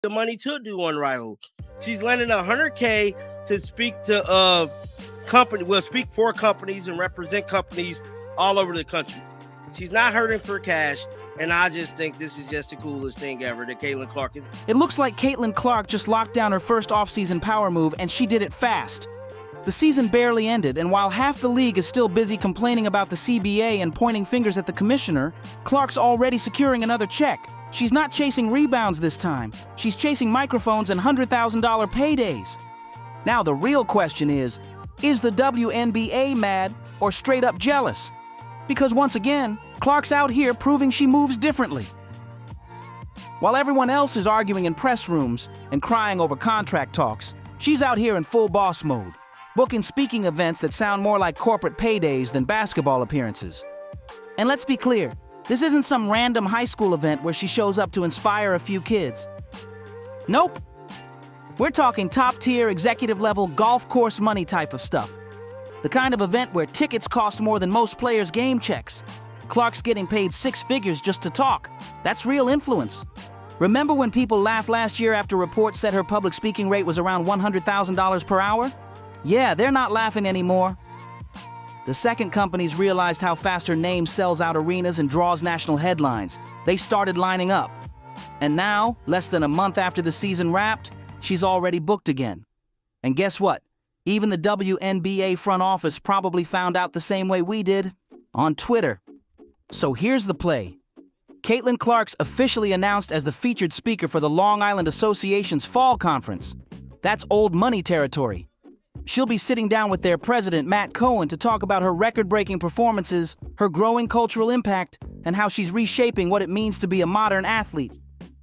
the money to do Unrivaled. She's landing $100K to speak to speak for companies and represent companies all over the country. She's not hurting for cash, and I just think this is just the coolest thing ever that Caitlin Clark is. It looks like Caitlin Clark just locked down her first offseason power move, and she did it fast. The season barely ended, and while half the league is still busy complaining about the CBA and pointing fingers at the commissioner, Clark's already securing another check. She's not chasing rebounds this time. She's chasing microphones and $100,000 paydays. Now the real question is the WNBA mad or straight up jealous? Because once again, Clark's out here proving she moves differently. While everyone else is arguing in press rooms and crying over contract talks, she's out here in full boss mode, booking speaking events that sound more like corporate paydays than basketball appearances. And let's be clear, this isn't some random high school event where she shows up to inspire a few kids. Nope. We're talking top-tier, executive-level, golf course money type of stuff. The kind of event where tickets cost more than most players' game checks. Clark's getting paid 6 figures just to talk. That's real influence. Remember when people laughed last year after reports said her public speaking rate was around $100,000 per hour? Yeah, they're not laughing anymore. The second companies realized how fast her name sells out arenas and draws national headlines. They started lining up. And now, less than a month after the season wrapped, she's already booked again. And guess what? Even the WNBA front office probably found out the same way we did, on Twitter. So here's the play. Caitlin Clark's officially announced as the featured speaker for the Long Island Association's Fall Conference. That's old money territory. She'll be sitting down with their president, Matt Cohen, to talk about her record-breaking performances, her growing cultural impact, and how she's reshaping what it means to be a modern athlete.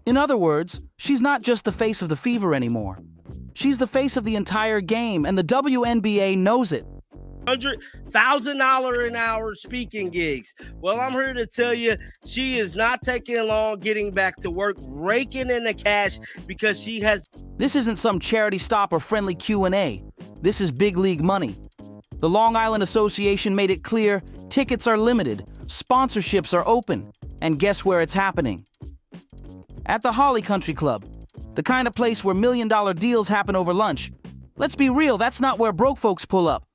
In other words, she's not just the face of the Fever anymore. She's the face of the entire game, and the WNBA knows it. $100,000 an hour speaking gigs. Well, I'm here to tell you, she is not taking long getting back to work, raking in the cash because she has... This isn't some charity stop or friendly Q&A. This is big league money. The Long Island Association made it clear tickets are limited, sponsorships are open, and guess where it's happening? At the Holly Country Club, the kind of place where million-dollar deals happen over lunch. Let's be real, that's not where broke folks pull up.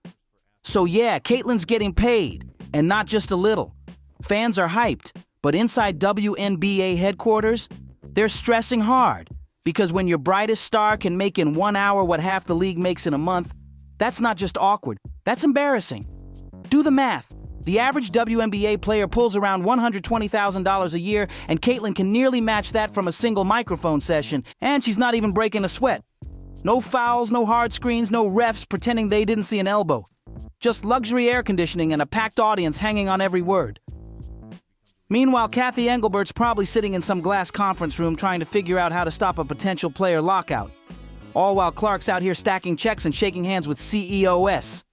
So yeah, Caitlin's getting paid, and not just a little. Fans are hyped, but inside WNBA headquarters, they're stressing hard. Because when your brightest star can make in 1 hour what half the league makes in a month, that's not just awkward, that's embarrassing. Do the math. The average WNBA player pulls around $120,000 a year, and Caitlin can nearly match that from a single microphone session, and she's not even breaking a sweat. No fouls, no hard screens, no refs pretending they didn't see an elbow. Just luxury air conditioning and a packed audience hanging on every word. Meanwhile, Kathy Engelbert's probably sitting in some glass conference room trying to figure out how to stop a potential player lockout. All while Clark's out here stacking checks and shaking hands with CEOs.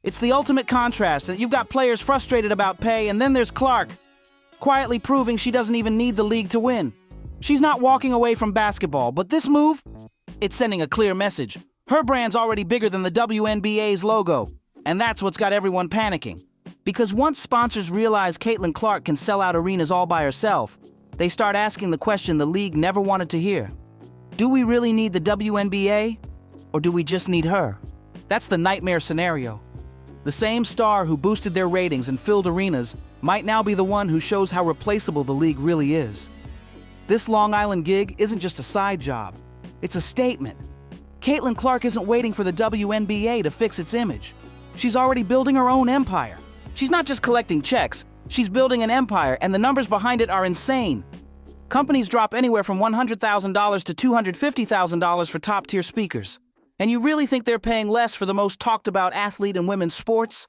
It's the ultimate contrast that you've got players frustrated about pay, and then there's Clark, quietly proving she doesn't even need the league to win. She's not walking away from basketball, but this move, it's sending a clear message. Her brand's already bigger than the WNBA's logo, and that's what's got everyone panicking. Because once sponsors realize Caitlin Clark can sell out arenas all by herself, they start asking the question the league never wanted to hear. Do we really need the WNBA, or do we just need her? That's the nightmare scenario. The same star who boosted their ratings and filled arenas might now be the one who shows how replaceable the league really is. This Long Island gig isn't just a side job. It's a statement. Caitlin Clark isn't waiting for the WNBA to fix its image. She's already building her own empire. She's not just collecting checks, she's building an empire, and the numbers behind it are insane. Companies drop anywhere from $100,000 to $250,000 for top-tier speakers. And you really think they're paying less for the most talked-about athlete in women's sports?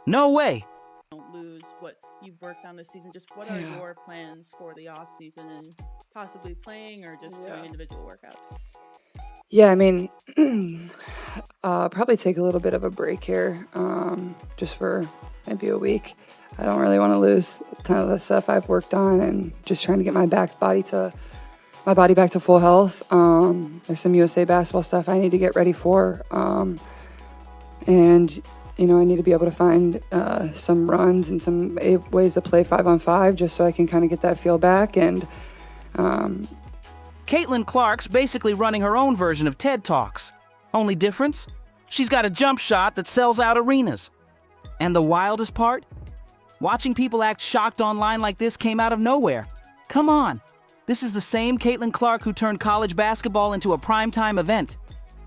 No way. Don't lose what you've worked on this season. Just what are your plans for the off season and possibly playing or just doing individual workouts? Yeah, I mean, probably take a little bit of a break here, just for maybe a week. I don't really want to lose a ton of the stuff I've worked on, and just trying to get my body back to full health. There's some USA basketball stuff I need to get ready for, and I need to be able to find some runs and some ways to play 5-on-5, just so I can kind of get that feel back. And Caitlin Clark's basically running her own version of TED Talks. Only difference? She's got a jump shot that sells out arenas. And the wildest part? Watching people act shocked online like this came out of nowhere. Come on. This is the same Caitlin Clark who turned college basketball into a primetime event.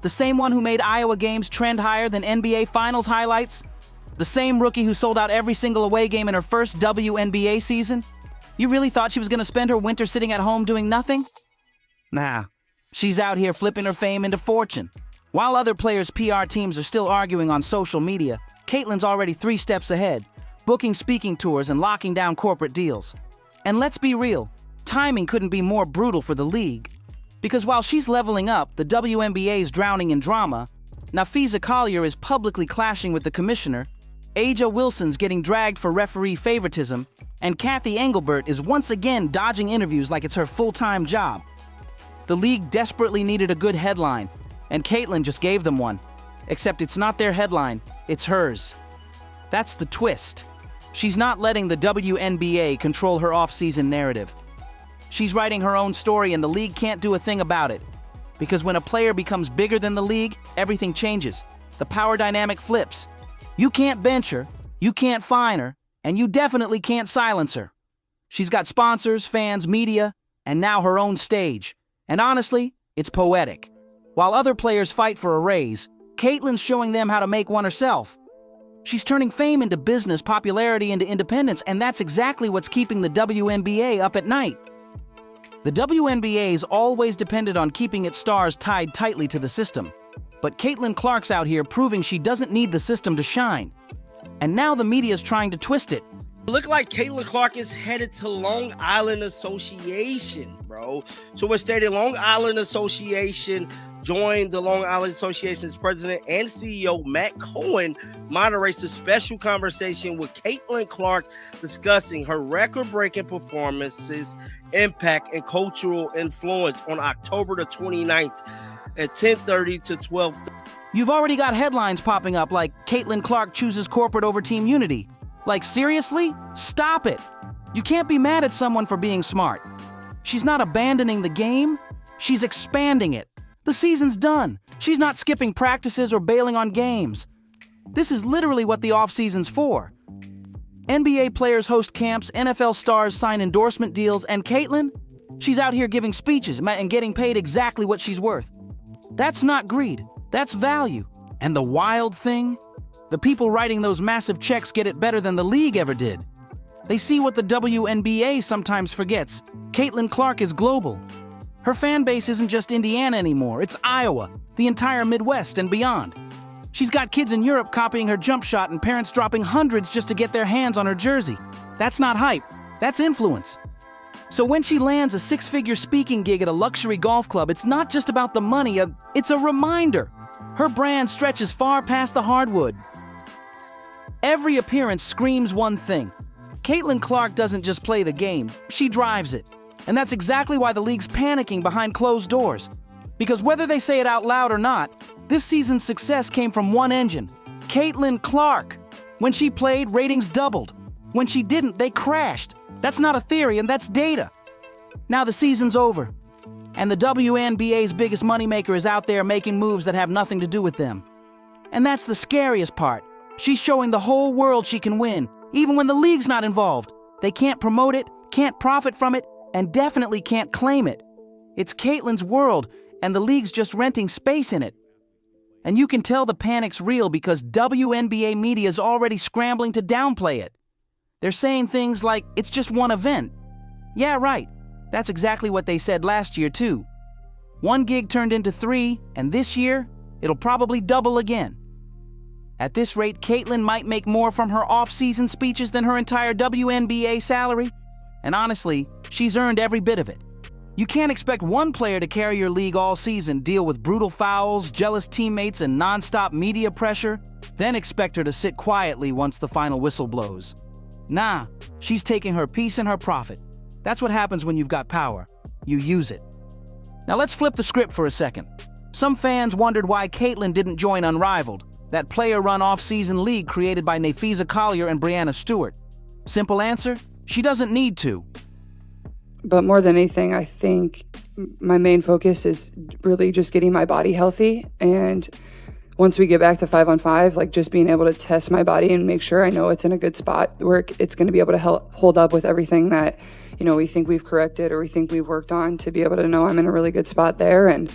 The same one who made Iowa games trend higher than NBA Finals highlights. The same rookie who sold out every single away game in her first WNBA season. You really thought she was going to spend her winter sitting at home doing nothing? Nah, she's out here flipping her fame into fortune. While other players' PR teams are still arguing on social media, Caitlin's already 3 steps ahead, booking speaking tours and locking down corporate deals. And let's be real, timing couldn't be more brutal for the league. Because while she's leveling up, the WNBA's drowning in drama, Nafisa Collier is publicly clashing with the commissioner, Aja Wilson's getting dragged for referee favoritism, and Kathy Engelbert is once again dodging interviews like it's her full-time job. The league desperately needed a good headline, and Caitlin just gave them one. Except it's not their headline, it's hers. That's the twist. She's not letting the WNBA control her off-season narrative. She's writing her own story and the league can't do a thing about it. Because when a player becomes bigger than the league, everything changes. The power dynamic flips. You can't bench her, you can't fine her, and you definitely can't silence her. She's got sponsors, fans, media, and now her own stage. And honestly, it's poetic. While other players fight for a raise, Caitlin's showing them how to make one herself. She's turning fame into business, popularity into independence, and that's exactly what's keeping the WNBA up at night. The WNBA's always depended on keeping its stars tied tightly to the system. But Caitlin Clark's out here proving she doesn't need the system to shine. And now the media's trying to twist it. Look like Caitlin Clark is headed to Long Island Association, bro. So it stated Long Island Association joined the Long Island Association's president and CEO, Matt Cohen, moderates a special conversation with Caitlin Clark discussing her record-breaking performances, impact, and cultural influence on October the 29th at 10:30 to 12. You've already got headlines popping up like Caitlin Clark chooses corporate over team unity. Like, seriously? Stop it! You can't be mad at someone for being smart. She's not abandoning the game, she's expanding it. The season's done. She's not skipping practices or bailing on games. This is literally what the offseason's for. NBA players host camps, NFL stars sign endorsement deals, and Caitlin? She's out here giving speeches and getting paid exactly what she's worth. That's not greed, that's value. And the wild thing? The people writing those massive checks get it better than the league ever did. They see what the WNBA sometimes forgets. Caitlin Clark is global. Her fan base isn't just Indiana anymore, it's Iowa, the entire Midwest and beyond. She's got kids in Europe copying her jump shot and parents dropping hundreds just to get their hands on her jersey. That's not hype, that's influence. So when she lands a 6-figure speaking gig at a luxury golf club, it's not just about the money, it's a reminder. Her brand stretches far past the hardwood. Every appearance screams one thing. Caitlin Clark doesn't just play the game, she drives it. And that's exactly why the league's panicking behind closed doors. Because whether they say it out loud or not, this season's success came from one engine, Caitlin Clark. When she played, ratings doubled. When she didn't, they crashed. That's not a theory, and that's data. Now the season's over, and the WNBA's biggest moneymaker is out there making moves that have nothing to do with them. And that's the scariest part. She's showing the whole world she can win, even when the league's not involved. They can't promote it, can't profit from it, and definitely can't claim it. It's Caitlin's world, and the league's just renting space in it. And you can tell the panic's real because WNBA media is already scrambling to downplay it. They're saying things like, it's just one event. Yeah, right. That's exactly what they said last year, too. 1 gig turned into 3, and this year, it'll probably double again. At this rate, Caitlin might make more from her off-season speeches than her entire WNBA salary. And honestly, she's earned every bit of it. You can't expect one player to carry your league all season, deal with brutal fouls, jealous teammates, and non-stop media pressure, then expect her to sit quietly once the final whistle blows. Nah, she's taking her piece and her profit. That's what happens when you've got power. You use it. Now let's flip the script for a second. Some fans wondered why Caitlin didn't join Unrivaled, that player-run off-season league created by Nafisa Collier and Brianna Stewart. Simple answer? She doesn't need to. But more than anything, I think my main focus is really just getting my body healthy. And once we get back to 5-on-5, like just being able to test my body and make sure I know it's in a good spot where it's going to be able to hold up with everything that, we think we've corrected or we think we've worked on, to be able to know I'm in a really good spot there. And,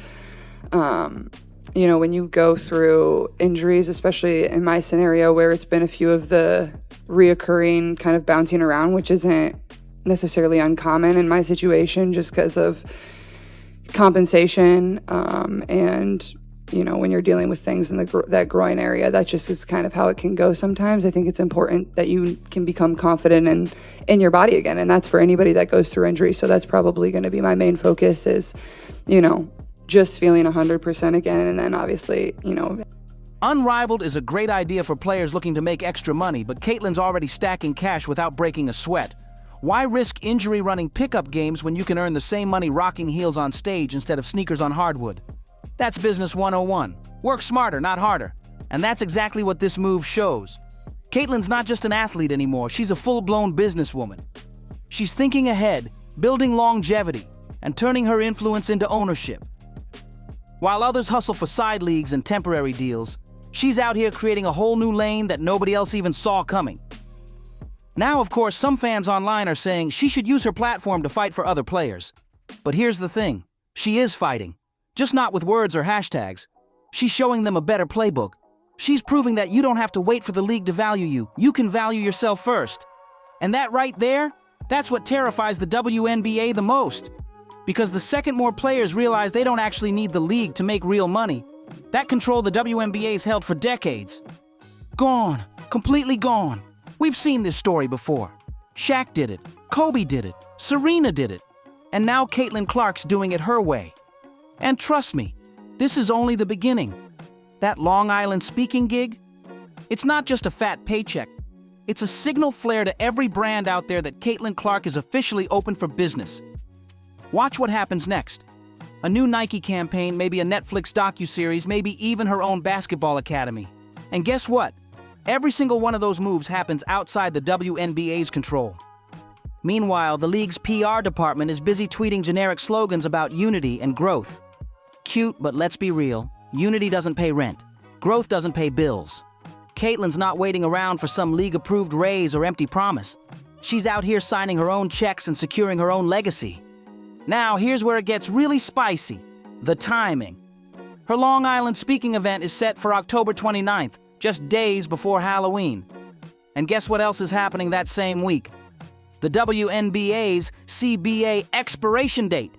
when you go through injuries, especially in my scenario where it's been a few of the reoccurring kind of bouncing around, which isn't necessarily uncommon in my situation just because of compensation, and when you're dealing with things in that groin area, that just is kind of how it can go sometimes. I think it's important that you can become confident in your body again, and that's for anybody that goes through injury. So that's probably going to be my main focus is, just feeling 100% again, and then obviously, Unrivaled is a great idea for players looking to make extra money, but Caitlin's already stacking cash without breaking a sweat. Why risk injury running pickup games when you can earn the same money rocking heels on stage instead of sneakers on hardwood? That's business 101. Work smarter, not harder. And that's exactly what this move shows. Caitlin's not just an athlete anymore, she's a full-blown businesswoman. She's thinking ahead, building longevity, and turning her influence into ownership. While others hustle for side leagues and temporary deals, she's out here creating a whole new lane that nobody else even saw coming. Now, of course, some fans online are saying she should use her platform to fight for other players. But here's the thing, she is fighting. Just not with words or hashtags. She's showing them a better playbook. She's proving that you don't have to wait for the league to value you. You can value yourself first. And that right there, that's what terrifies the WNBA the most. Because the second more players realize they don't actually need the league to make real money, that control the WNBA's held for decades. Gone. Completely gone. We've seen this story before. Shaq did it. Kobe did it. Serena did it. And now Caitlin Clark's doing it her way. And trust me, this is only the beginning. That Long Island speaking gig? It's not just a fat paycheck. It's a signal flare to every brand out there that Caitlin Clark is officially open for business. Watch what happens next. A new Nike campaign, maybe a Netflix docuseries, maybe even her own basketball academy. And guess what? Every single one of those moves happens outside the WNBA's control. Meanwhile, the league's PR department is busy tweeting generic slogans about unity and growth. Cute, but let's be real. Unity doesn't pay rent. Growth doesn't pay bills. Caitlin's not waiting around for some league-approved raise or empty promise. She's out here signing her own checks and securing her own legacy. Now, here's where it gets really spicy. The timing. Her Long Island speaking event is set for October 29th, just days before Halloween. And guess what else is happening that same week? The WNBA's CBA expiration date.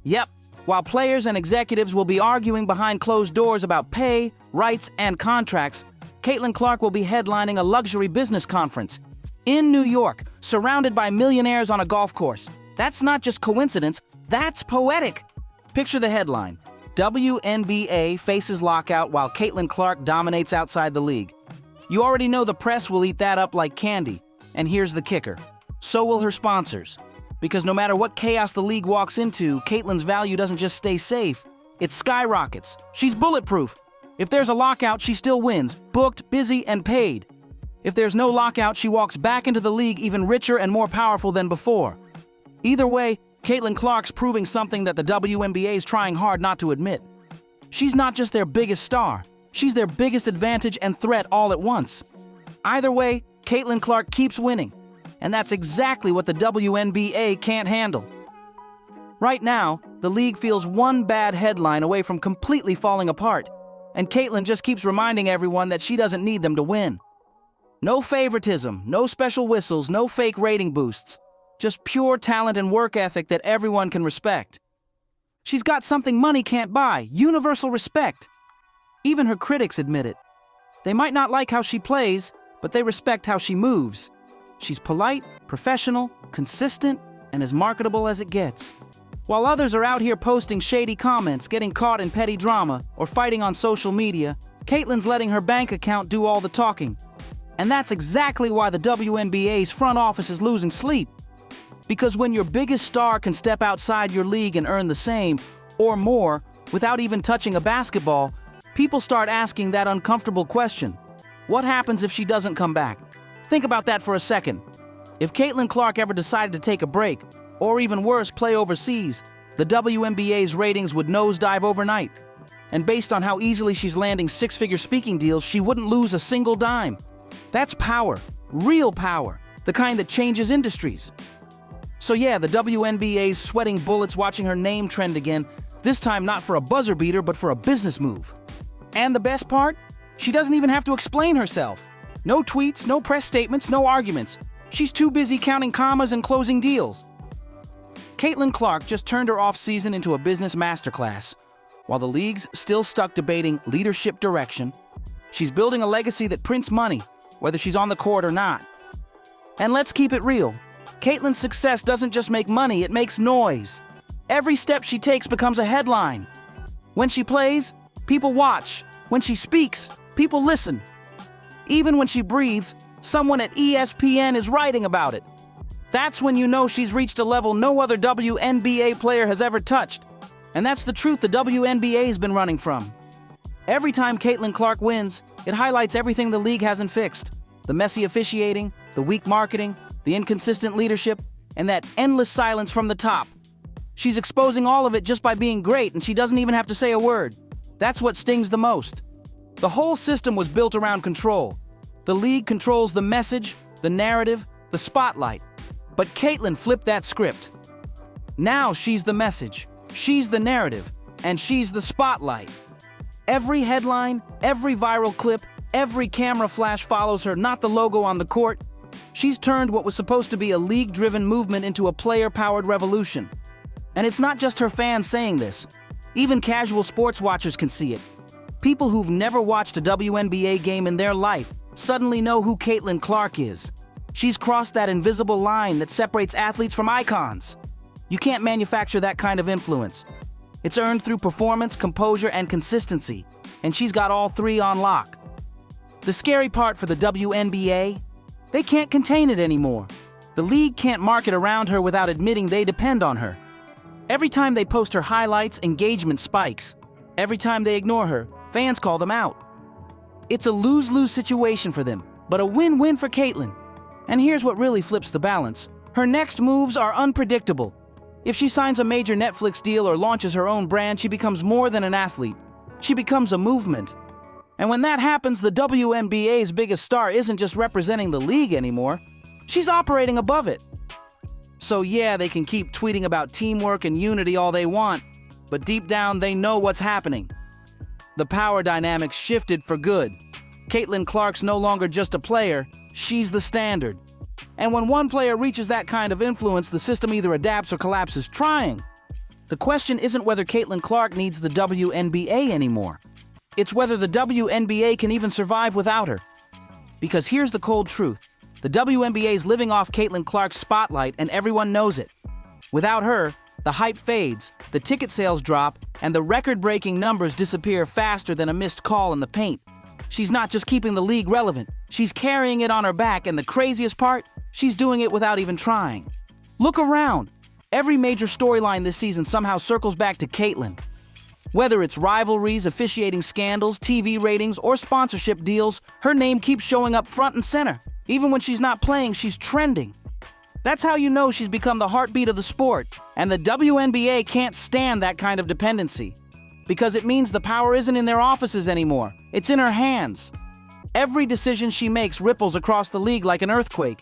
Yep, while players and executives will be arguing behind closed doors about pay, rights, and contracts, Caitlin Clark will be headlining a luxury business conference in New York, surrounded by millionaires on a golf course. That's not just coincidence, that's poetic. Picture the headline: WNBA faces lockout while Caitlin Clark dominates outside the league. You already know the press will eat that up like candy. And here's the kicker. So will her sponsors. Because no matter what chaos the league walks into, Caitlin's value doesn't just stay safe, it skyrockets. She's bulletproof. If there's a lockout, she still wins, booked, busy, and paid. If there's no lockout, she walks back into the league even richer and more powerful than before. Either way, Caitlin Clark's proving something that the WNBA is trying hard not to admit. She's not just their biggest star, she's their biggest advantage and threat all at once. Either way, Caitlin Clark keeps winning, and that's exactly what the WNBA can't handle. Right now, the league feels one bad headline away from completely falling apart, and Caitlin just keeps reminding everyone that she doesn't need them to win. No favoritism, no special whistles, no fake rating boosts. Just pure talent and work ethic that everyone can respect. She's got something money can't buy, universal respect. Even her critics admit it. They might not like how she plays, but they respect how she moves. She's polite, professional, consistent, and as marketable as it gets. While others are out here posting shady comments, getting caught in petty drama, or fighting on social media, Caitlin's letting her bank account do all the talking. And that's exactly why the WNBA's front office is losing sleep. Because when your biggest star can step outside your league and earn the same, or more, without even touching a basketball, people start asking that uncomfortable question. What happens if she doesn't come back? Think about that for a second. If Caitlin Clark ever decided to take a break, or even worse, play overseas, the WNBA's ratings would nosedive overnight. And based on how easily she's landing six-figure speaking deals, she wouldn't lose a single dime. That's power, real power, the kind that changes industries. So yeah, the WNBA's sweating bullets watching her name trend again, this time not for a buzzer beater, but for a business move. And the best part? She doesn't even have to explain herself. No tweets, no press statements, no arguments. She's too busy counting commas and closing deals. Caitlin Clark just turned her off-season into a business masterclass. While the league's still stuck debating leadership direction, she's building a legacy that prints money, whether she's on the court or not. And let's keep it real. Caitlin's success doesn't just make money, it makes noise. Every step she takes becomes a headline. When she plays, people watch. When she speaks, people listen. Even when she breathes, someone at ESPN is writing about it. That's when you know she's reached a level no other WNBA player has ever touched. And that's the truth the WNBA's been running from. Every time Caitlin Clark wins, it highlights everything the league hasn't fixed. The messy officiating, the weak marketing, the inconsistent leadership, and that endless silence from the top. She's exposing all of it just by being great, and she doesn't even have to say a word. That's what stings the most. The whole system was built around control. The league controls the message, the narrative, the spotlight. But Caitlin flipped that script. Now she's the message, she's the narrative, and she's the spotlight. Every headline, every viral clip, every camera flash follows her, not the logo on the court. She's turned what was supposed to be a league-driven movement into a player-powered revolution. And it's not just her fans saying this. Even casual sports watchers can see it. People who've never watched a WNBA game in their life suddenly know who Caitlin Clark is. She's crossed that invisible line that separates athletes from icons. You can't manufacture that kind of influence. It's earned through performance, composure, and consistency, and she's got all three on lock. The scary part for the WNBA? They can't contain it anymore. The league can't market around her without admitting they depend on her. Every time they post her highlights, engagement spikes. Every time they ignore her, fans call them out. It's a lose-lose situation for them, but a win-win for Caitlin. And here's what really flips the balance. Her next moves are unpredictable. If she signs a major Netflix deal or launches her own brand, she becomes more than an athlete. She becomes a movement. And when that happens, the WNBA's biggest star isn't just representing the league anymore. She's operating above it. So yeah, they can keep tweeting about teamwork and unity all they want, but deep down they know what's happening. The power dynamics shifted for good. Caitlin Clark's no longer just a player, she's the standard. And when one player reaches that kind of influence, the system either adapts or collapses trying. The question isn't whether Caitlin Clark needs the WNBA anymore. It's whether the WNBA can even survive without her. Because here's the cold truth. The WNBA's living off Caitlin Clark's spotlight, and everyone knows it. Without her, the hype fades, the ticket sales drop, and the record-breaking numbers disappear faster than a missed call in the paint. She's not just keeping the league relevant, she's carrying it on her back, and the craziest part, she's doing it without even trying. Look around. Every major storyline this season somehow circles back to Caitlin. Whether it's rivalries, officiating scandals, TV ratings, or sponsorship deals, her name keeps showing up front and center. Even when she's not playing, she's trending. That's how you know she's become the heartbeat of the sport, and the WNBA can't stand that kind of dependency. Because it means the power isn't in their offices anymore, it's in her hands. Every decision she makes ripples across the league like an earthquake.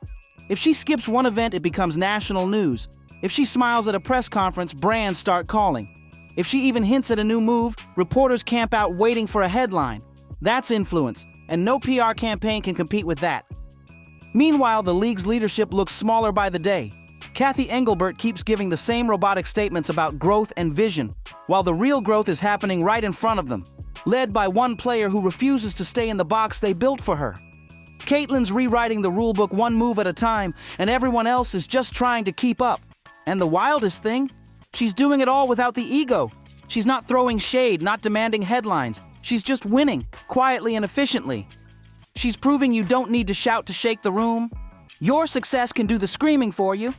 If she skips one event, it becomes national news. If she smiles at a press conference, brands start calling. If she even hints at a new move, reporters camp out waiting for a headline. That's influence, and no PR campaign can compete with that. Meanwhile, the league's leadership looks smaller by the day. Kathy Engelbert keeps giving the same robotic statements about growth and vision, while the real growth is happening right in front of them, led by one player who refuses to stay in the box they built for her. Caitlin's rewriting the rulebook one move at a time, and everyone else is just trying to keep up. And the wildest thing? She's doing it all without the ego. She's not throwing shade, not demanding headlines. She's just winning, quietly and efficiently. She's proving you don't need to shout to shake the room. Your success can do the screaming for you.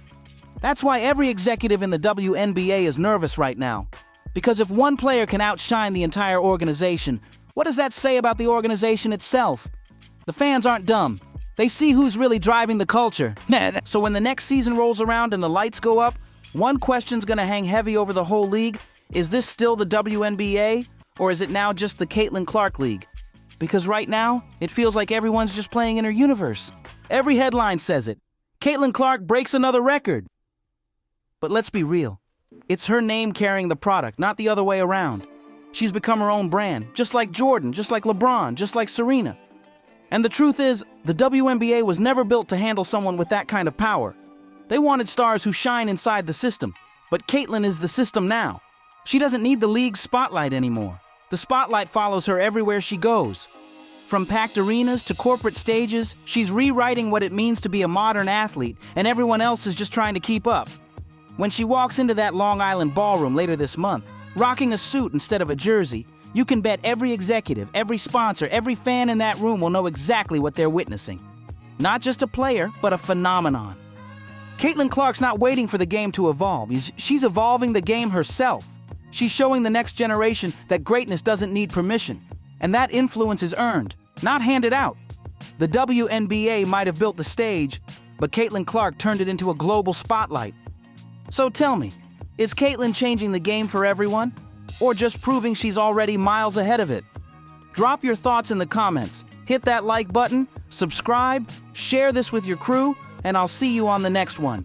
That's why every executive in the WNBA is nervous right now. Because if one player can outshine the entire organization, what does that say about the organization itself? The fans aren't dumb. They see who's really driving the culture. So when the next season rolls around and the lights go up, One question's gonna hang heavy over the whole league. Is this still the WNBA, or is it now just the Caitlin Clark League? Because right now, it feels like everyone's just playing in her universe. Every headline says it. Caitlin Clark breaks another record. But let's be real. It's her name carrying the product, not the other way around. She's become her own brand, just like Jordan, just like LeBron, just like Serena. And the truth is, the WNBA was never built to handle someone with that kind of power. They wanted stars who shine inside the system, but Caitlin is the system now. She doesn't need the league's spotlight anymore. The spotlight follows her everywhere she goes. From packed arenas to corporate stages, she's rewriting what it means to be a modern athlete, and everyone else is just trying to keep up. When she walks into that Long Island ballroom later this month, rocking a suit instead of a jersey, you can bet every executive, every sponsor, every fan in that room will know exactly what they're witnessing. Not just a player, but a phenomenon. Caitlin Clark's not waiting for the game to evolve. She's evolving the game herself. She's showing the next generation that greatness doesn't need permission, and that influence is earned, not handed out. The WNBA might have built the stage, but Caitlin Clark turned it into a global spotlight. So tell me, is Caitlin changing the game for everyone, or just proving she's already miles ahead of it? Drop your thoughts in the comments, hit that like button, subscribe, share this with your crew, and I'll see you on the next one.